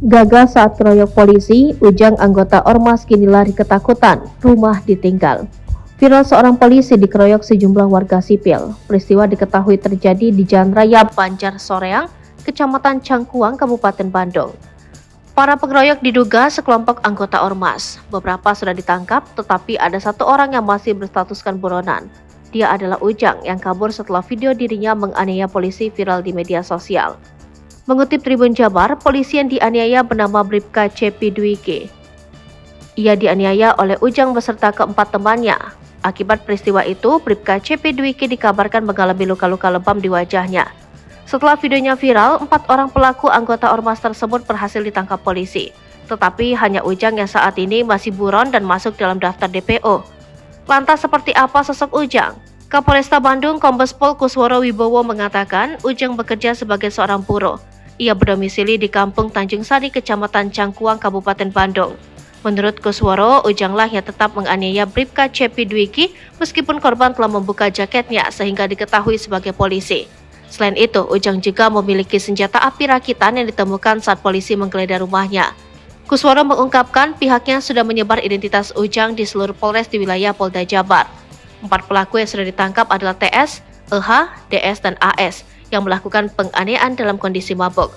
Gagal saat keroyok polisi, Ujang anggota Ormas kini lari ketakutan, rumah ditinggal. Viral seorang polisi dikeroyok sejumlah warga sipil. Peristiwa diketahui terjadi di Jalan Raya Banjar Soreang, Kecamatan Cangkuang, Kabupaten Bandung. Para pengeroyok diduga sekelompok anggota Ormas. Beberapa sudah ditangkap, tetapi ada satu orang yang masih berstatuskan buronan. Dia adalah Ujang yang kabur setelah video dirinya menganiaya polisi viral di media sosial. Mengutip Tribun Jabar, polisi yang dianiaya bernama Bribka Cepi Dwiki. Ia dianiaya oleh Ujang beserta keempat temannya. Akibat peristiwa itu, Bribka Cepi Dwiki dikabarkan mengalami luka-luka lebam di wajahnya. Setelah videonya viral, 4 orang pelaku anggota Ormas tersebut berhasil ditangkap polisi. Tetapi hanya Ujang yang saat ini masih buron dan masuk dalam daftar DPO. Lantas seperti apa sosok Ujang? Kapolresta Bandung Kombes Pol Kusworo Wibowo mengatakan Ujang bekerja sebagai seorang buruh. Ia berdomisili di Kampung Tanjung Sari, Kecamatan Cangkuang, Kabupaten Bandung. Menurut Kusworo, Ujanglah yang tetap menganiaya Bribka Cepi Dwiki meskipun korban telah membuka jaketnya sehingga diketahui sebagai polisi. Selain itu, Ujang juga memiliki senjata api rakitan yang ditemukan saat polisi menggeledah rumahnya. Kusworo mengungkapkan pihaknya sudah menyebar identitas Ujang di seluruh Polres di wilayah Polda Jabar. 4 pelaku yang sudah ditangkap adalah TS, EH, DS, dan AS yang melakukan penganiayaan dalam kondisi mabuk.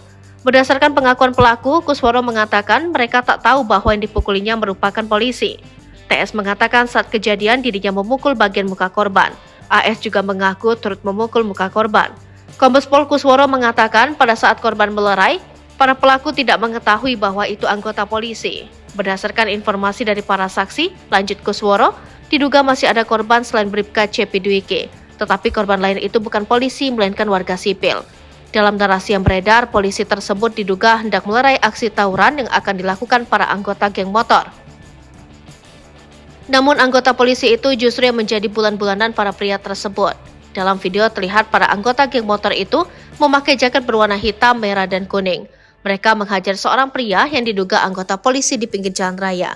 Berdasarkan pengakuan pelaku, Kusworo mengatakan mereka tak tahu bahwa yang dipukulinya merupakan polisi. TS mengatakan saat kejadian dirinya memukul bagian muka korban. AS juga mengaku turut memukul muka korban. Kombes Pol Kusworo mengatakan pada saat korban melerai, para pelaku tidak mengetahui bahwa itu anggota polisi. Berdasarkan informasi dari para saksi, lanjut Kusworo, diduga masih ada korban selain Bribka Cepi Dwiki. Tetapi korban lain itu bukan polisi, melainkan warga sipil. Dalam narasi yang beredar, polisi tersebut diduga hendak melerai aksi tawuran yang akan dilakukan para anggota geng motor. Namun anggota polisi itu justru yang menjadi bulan-bulanan para pria tersebut. Dalam video terlihat para anggota geng motor itu memakai jaket berwarna hitam, merah, dan kuning. Mereka menghajar seorang pria yang diduga anggota polisi di pinggir jalan raya.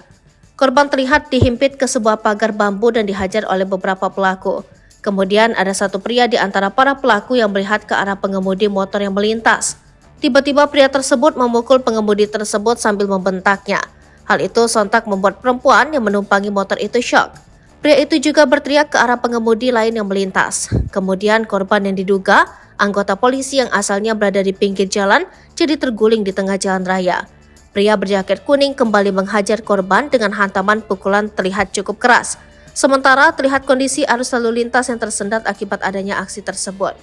Korban terlihat dihimpit ke sebuah pagar bambu dan dihajar oleh beberapa pelaku. Kemudian ada satu pria di antara para pelaku yang melihat ke arah pengemudi motor yang melintas. Tiba-tiba pria tersebut memukul pengemudi tersebut sambil membentaknya. Hal itu sontak membuat perempuan yang menumpangi motor itu syok. Pria itu juga berteriak ke arah pengemudi lain yang melintas. Kemudian korban yang diduga anggota polisi yang asalnya berada di pinggir jalan jadi terguling di tengah jalan raya. Pria berjaket kuning kembali menghajar korban dengan hantaman pukulan terlihat cukup keras. Sementara terlihat kondisi arus lalu lintas yang tersendat akibat adanya aksi tersebut.